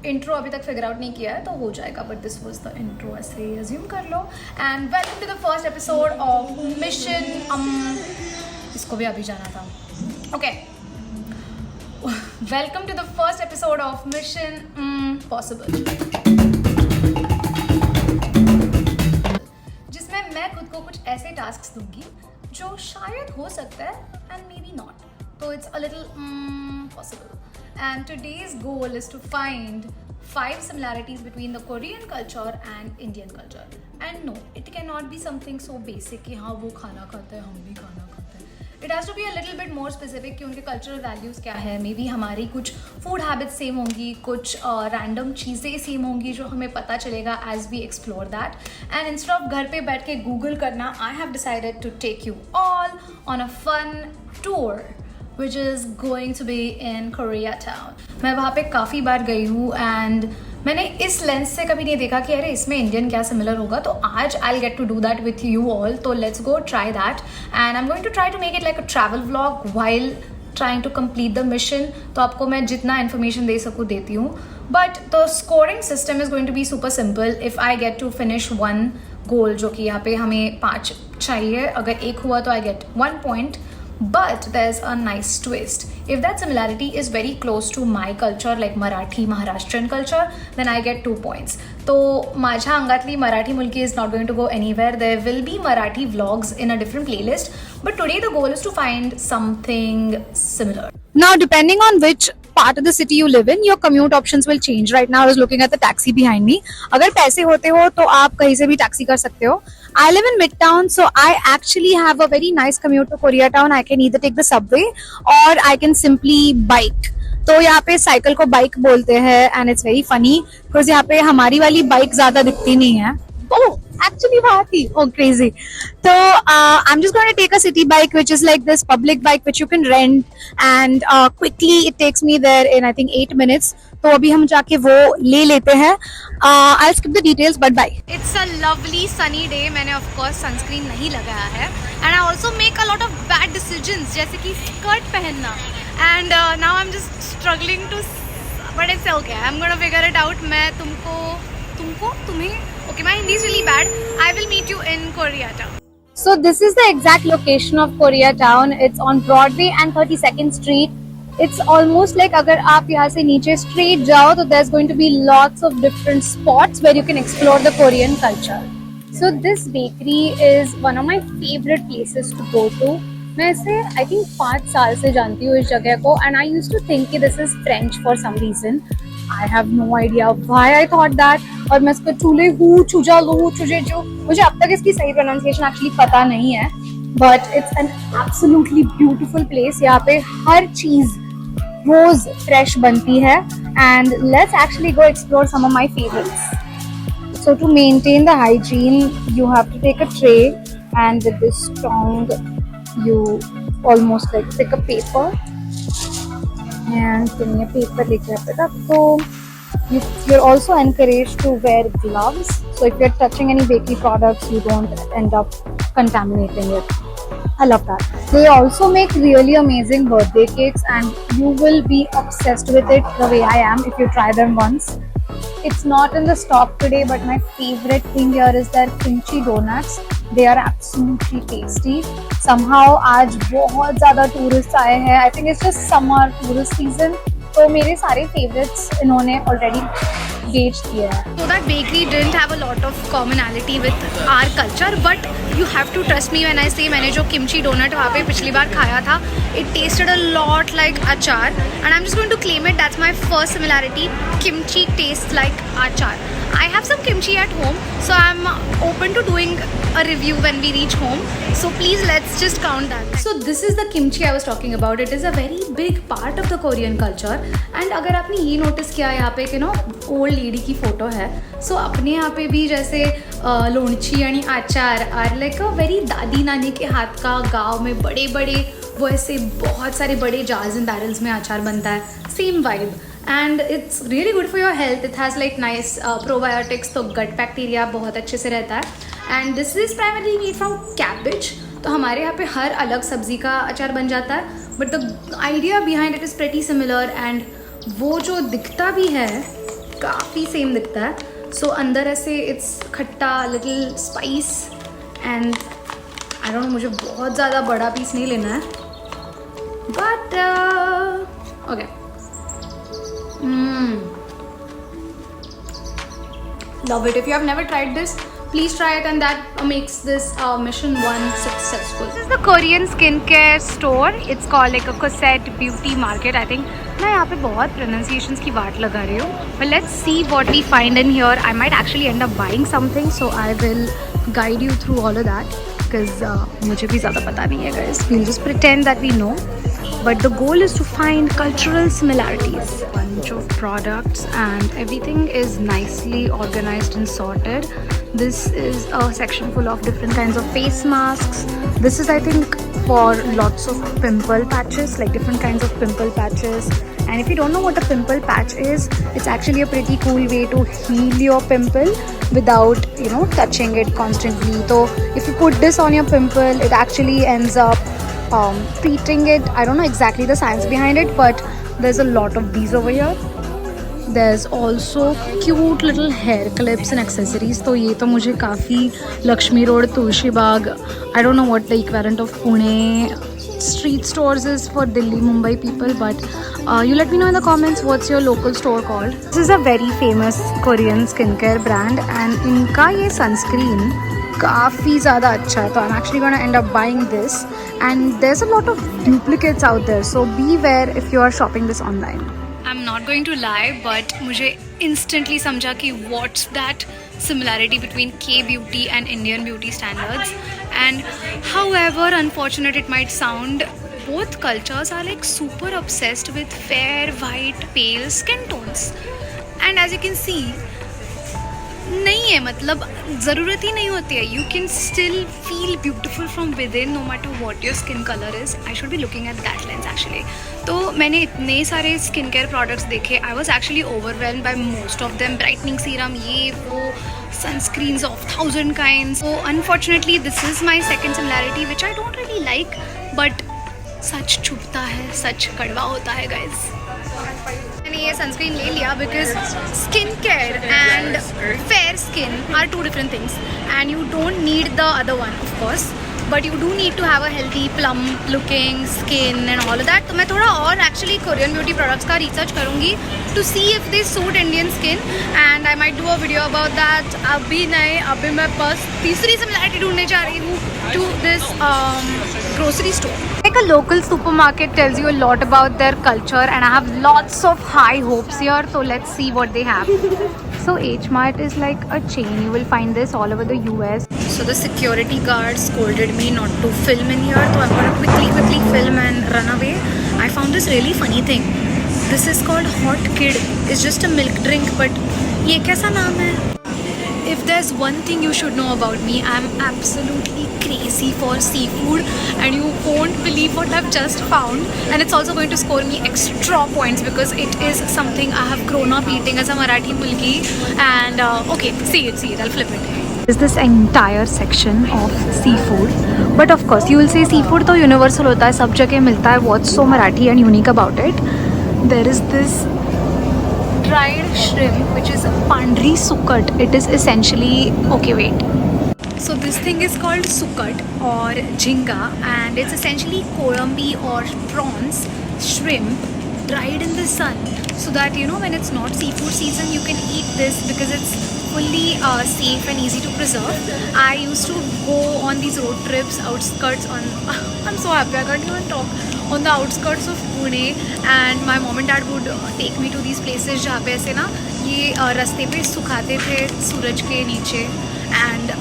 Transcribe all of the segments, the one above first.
Intro अभी तक figure out नहीं किया है तो हो जाएगा, but this was the intro, ऐसे अज्यूम कर लो. And welcome to the first episode of mission इसको भी अभी जाना था. Okay, welcome to the first episode of mission possible, जिसमें मैं खुद को कुछ ऐसे टास्क दूंगी जो शायद हो सकता है एंड मे बी नॉट, तो it's a little possible. And today's goal is to find 5 similarities between the Korean culture and Indian culture. And no, it cannot be something so basic कि हाँ वो खाना खाते हैं हम भी खाना खाते हैं. It has to be a little bit more specific कि उनके cultural values क्या है. Maybe हमारी कुछ food habits same होंगी, कुछ random चीज़ें same होंगी जो हमें पता चलेगा as we explore that. And instead of घर पे बैठ के Google करना, I have decided to take you all on a fun tour which is going to be in Koreatown. मैं वहाँ पे काफ़ी बार गई हूँ and मैंने इस लेंस से कभी नहीं देखा कि अरे इसमें इंडियन क्या सिमिलर होगा, तो आज I'll get to do that with you all. तो let's go try that and I'm going to try to make it like a travel vlog while trying to complete the mission. तो आपको मैं जितना information दे सकूँ देती हूँ. But the scoring system is going to be super simple. If I get to finish one goal, जो कि यहाँ पे हमें 5 चाहिए, अगर एक हुआ तो I get 1 point. But there's a nice twist. If that similarity is very close to my culture, like Marathi, Maharashtrian culture, then I get 2 points. So, माझ्या अंगातली Marathi mulki is not going to go anywhere. There will be Marathi vlogs in a different playlist. But today the goal is to find something similar. Now, depending on which part of the city you live in, your commute options will change. Right now, I was looking at the taxi behind me. अगर पैसे होते हो तो आप कहीं से भी taxi कर सकते हो. I live in Midtown, so I actually have a very nice commute to Koreatown. I can either take the subway or I can simply bike. तो यहाँ पे साइकिल को बाइक बोलते हैं and it's very funny because यहाँ पे हमारी वाली बाइक ज्यादा दिखती नहीं है. Oh, actually वहाँ थी. Oh, crazy. So I'm just going to take a city bike, which is like this public bike which you can rent, and quickly it takes me there in I think 8 minutes. तो अभी हम जाके वो ले लेते हैं. I'll skip the details, but bye. It's a lovely sunny day. मैंने of course sunscreen नहीं लगाया है, and I also make a lot of bad decisions, जैसे कि स्कर्ट पहनना, and now I'm just struggling to, but it's okay. I'm gonna figure it out. मैं तुम्हें okay, my Hindi is really bad. I will meet you in Koreatown. So this is the exact location of Koreatown. It's on Broadway and 32nd Street. It's almost like अगर आप यहाँ से नीचे straight जाओ तो there's going to be lots of different spots where you can explore the Korean culture. So this bakery is one of my favorite places to go to. मैं इसे I think 5 साल से जानती हूँ इस जगह को, and I used to think कि this is French for some reason. I have no idea why I thought that. और मैं इसको चूले चुजे मुझे अब तक इसकी सही प्रोनाउंसिएशन एक्चुअली पता नहीं है, but it's an absolutely beautiful place. यहाँ पे हर चीज रोज फ्रेश बनती है, and let's actually go explore some of my favorites. So to maintain the hygiene, you have to take a tray, and with this tong, you almost like pick a paper, and then your paper लेके आप रख दो. You're also encouraged to wear gloves, so if you're touching any bakery products, you don't end up contaminating it. I love that. They also make really amazing birthday cakes, and you will be obsessed with it the way I am if you try them once. It's not in the stock today, but my favorite thing here is their kimchi donuts. They are absolutely tasty. Somehow आज बहुत ज़्यादा tourists आए हैं. I think it's just summer tourist season. तो मेरे सारे favorites इन्होंने already बेच दिया है. So that bakery didn't have a lot of commonality with our culture, but you have to trust me when I say मैंने जो kimchi donut वहाँ पे पिछली बार खाया था, it tasted a lot like achar, and I'm just going to claim it. That's my first similarity. Kimchi tastes like achar. I have some kimchi at home, so I'm open to doing a review when we reach home. So please let's just count that. So this is the kimchi I was talking about. It is a very big part of the Korean culture. And अगर आपने ये notice किया यहाँ पे कि no old lady की photo है, so अपने यहाँ पे भी जैसे लोणची यानी आचार आर लाइक अ वेरी दादी नानी के हाथ का गाँव में बड़े बड़े वो ऐसे बहुत सारे बड़े jars and barrels में आचार बनता है. Same vibe. And it's really good for your health. It has like nice probiotics, तो gut bacteria बहुत अच्छे से रहता है. And this is primarily made from cabbage. तो हमारे यहाँ पे हर अलग सब्जी का अचार बन जाता है, but the idea behind it is pretty similar, and वो जो दिखता भी है काफ़ी सेम दिखता है. सो अंदर ऐसे इट्स खट्टा, little spice and I don't know, मुझे बहुत ज़्यादा बड़ा पीस नहीं लेना है, but okay. Love it. If you have never tried this, please try it, and that makes this mission 1 successful. This is the Korean skincare store. It's called like a Cosette Beauty Market, I think. मैं यहाँ पे बहुत pronunciations की वाट लगा रही हूँ. But let's see what we find in here. I might actually end up buying something, so I will guide you through all of that because मुझे भी ज़्यादा पता नहीं है, guys. We'll just pretend that we know. But the goal is to find cultural similarities. Bunch of products and everything is nicely organized and sorted. This is a section full of different kinds of face masks. This is, I think, for lots of pimple patches, like different kinds of pimple patches. And if you don't know what a pimple patch is, it's actually a pretty cool way to heal your pimple without, you know, touching it constantly. So if you put this on your pimple, it actually ends up treating it. I don't know exactly the science behind it, but there's a lot of these over here. There's also cute little hair clips and accessories. तो ये तो मुझे काफ़ी Lakshmi road, Tulsi Bagh, I don't know what the equivalent of Pune street stores is for Delhi, Mumbai people, but you let me know in the comments what's your local store called. This is a very famous Korean skincare brand and इनका ये sunscreen काफ़ी ज़्यादा अच्छा है. तो I'm actually gonna end up buying this, and there's a lot of duplicates out there, so beware if you are shopping this online. I'm not going to lie, but मुझे instantly समझा कि what's that similarity between K-beauty and Indian beauty standards. And however unfortunate it might sound, both cultures are like super obsessed with fair, white, pale skin tones. And as you can see, नहीं है, मतलब ज़रूरत ही नहीं होती है. You can still feel beautiful from within, no matter what your skin colour is. I should be looking at that lens actually. तो मैंने इतने सारे स्किन केयर प्रोडक्ट्स देखे. I was actually overwhelmed by most of them. Brightening serum, ये वो, sunscreens of 1000 kinds. So unfortunately this is my second similarity which I don't really like, but सच छुपता है, सच कड़वा होता है guys. मैंने ये सनस्क्रीन ले लिया because skin care and fair skin are two different things, and you don't need the other one of course, but you do need to have a healthy plump looking skin and all of that. तो मैं थोड़ा और actually Korean beauty products का research करूँगी to see if they suit Indian skin, and I might do a video about that. अभी नहीं, अभी मैं बस तीसरी similarity ढूंढने जा रही हूँ to this grocery store. Like a local supermarket tells you a lot about their culture, and I have lots of high hopes here, so let's see what they have. So H Mart is like a chain. You will find this all over the US. So the security guard scolded me not to film in here, so I'm gonna quickly film and run away. I found this really funny thing. This is called Hot Kid. It's just a milk drink, but ये कैसा नाम है? If there's one thing you should know about me, I'm absolutely crazy for seafood, and you won't believe what I've just found. And it's also going to score me extra points because it is something I have grown up eating as a Marathi mulgi. And okay, see it, I'll flip it. Is this entire section of seafood, but of course you will say seafood तो universal होता है, सब जगह मिलता है. What's so Marathi and unique about it? There is this dried shrimp which is pandri sukat. It is essentially, okay wait, so this thing is called sukat or jhinga, and it's essentially korambi or prawns, shrimp dried in the sun, so that you know when it's not seafood season you can eat this because it's fully safe and easy to preserve. I used to go on these road trips outskirts on I'm so happy I can't even talk, on the outskirts of Pune, and my mom and dad would take me to these places जहाँ पे ऐसे ना ये रास्ते पे सुखाते थे सूरज के नीचे, and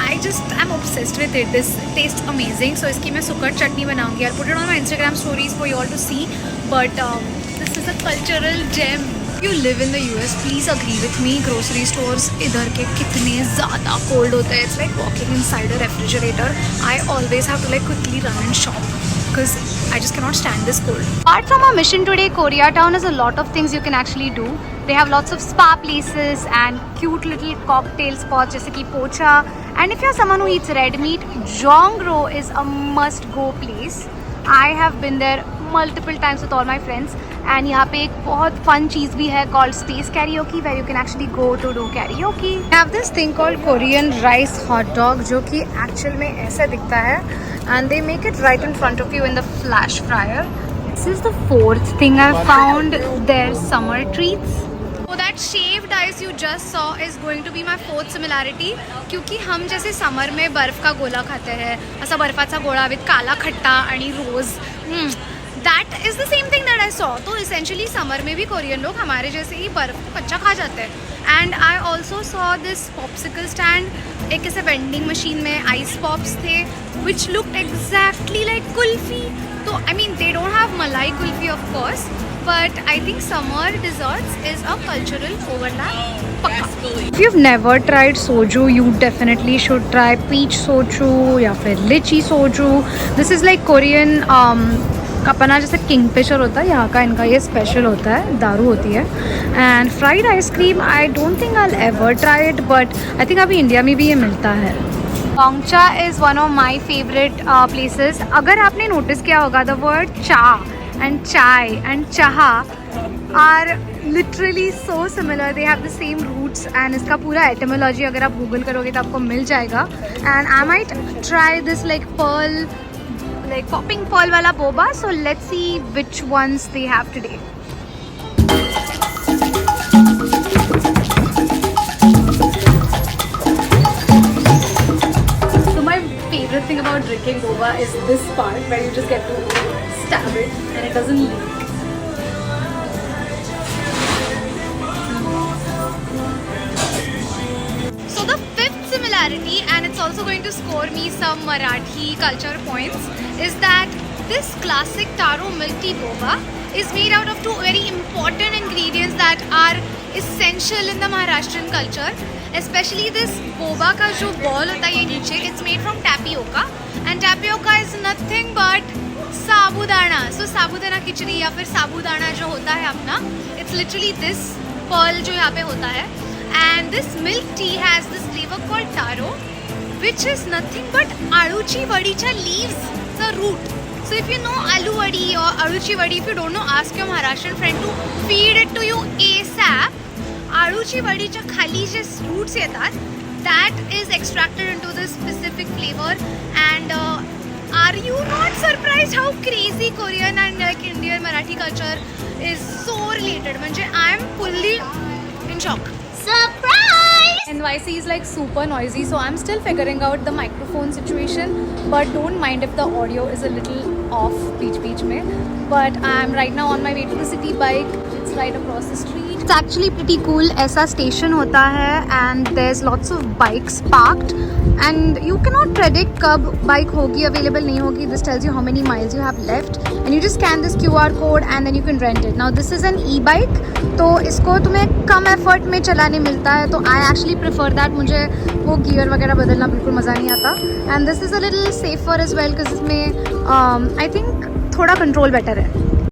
I just am obsessed with it. This tastes amazing. So इसकी मैं सुकट चटनी बनाऊंगी. I'll put it on my Instagram stories for you all to see. But this is a cultural gem. If you live in the US, please agree with me. Grocery stores इधर के कितने ज़्यादा cold होते हैं. It's like walking inside a refrigerator. I always have to like quickly run and shop because I just cannot stand this cold. Apart from our mission today, Koreatown has a lot of things you can actually do. They have lots of spa places and cute little cocktail spots जैसे कि पोचा. And if you're someone who eats red meat, Jongro is a must-go place. I have been there multiple times with all my friends, and यहाँ पे एक बहुत fun चीज़ भी है called space karaoke, where you can actually go to do karaoke. Have this thing called Korean rice hot dog, जो कि actual में ऐसा दिखता है and they make it right in front of you in the flash fryer. This is the fourth thing I found there summer treats. So that shaved ice you just saw is going to be my fourth similarity, क्योंकि हम जैसे summer में बर्फ का गोला खाते हैं, असा बर्फाचा गोळा विथ काला खट्टा आणि rose, that is the same thing that I saw. तो इसेंशली समर में भी कोरियन लोग हमारे जैसे ही बर्फ को कच्चा खा जाते हैं। And I also saw this popsicle stand, एक ऐसे वेंडिंग मशीन में आइस पॉप्स थे which looked exactly like kulfi. तो I mean they don't have malai kulfi of course, but I think summer desserts is a cultural overlap. If you've never tried soju, you definitely should try peach soju या फिर lychee soju. This is like Korean अपना जैसे Kingfisher होता है, यहाँ का इनका ये स्पेशल होता है, दारू होती है। And fried ice cream I don't think I will ever try it, but I think अभी इंडिया में भी ये मिलता है। Gong Cha is one of my favourite places. अगर आपने नोटिस किया होगा the word cha and chai and chaha are literally so similar, they have the same roots and इसका पूरा etymology अगर आप गूगल करोगे तो आपको मिल जाएगा। and I might try this like pearl, like popping pearl वाला boba, so let's see which ones they have today. So my favorite thing about drinking boba is this part where you just get to stab it and it doesn't leak. So the fifth similarity, and it's also going to score me some Marathi culture points, is that this classic taro milk tea boba is made out of two very important ingredients that are essential in the Maharashtrian culture. Especially this boba का जो ball होता है ये नीचे, it's made from tapioca, and tapioca is nothing but साबूदाना। सो साबूदाना खिचड़ी या फिर साबूदाना जो होता है अपना, इट्स लिटरली दिस पर्ल जो यहाँ पे होता है। And this milk tea has this flavour called taro which is nothing but आळूची वडीच्या leaves, the root. So if you know aloo vadi और आळूची वडी, if you don't know ask your Maharashtrian friend to feed it to you ASAP. आळूची वडीच्या खाली जे roots येतात, that is extracted in to this specific flavour. And are you not surprised how crazy Korean and like Indian Marathi culture is so related? म्हणजे I am fully in shock. Surprise! NYC is like super noisy, so I'm still figuring out the microphone situation, but don't mind if the audio is a little off beach में. But I'm right now on my way to the city bike. It's right across the street. It's actually pretty cool. ऐसा station होता है and there's lots of bikes parked and you cannot predict कब bike होगी available नहीं होगी. This tells you how many miles you have left and you just scan this QR code and then you can rent it. Now this is an e-bike, तो इसको तुम्हें कम effort में चलाने मिलता है, तो I actually prefer that. मुझे वो gear वगैरह बदलना बिल्कुल मज़ा नहीं आता। And this is a little safer as well because इसमें I think थोड़ा control better है।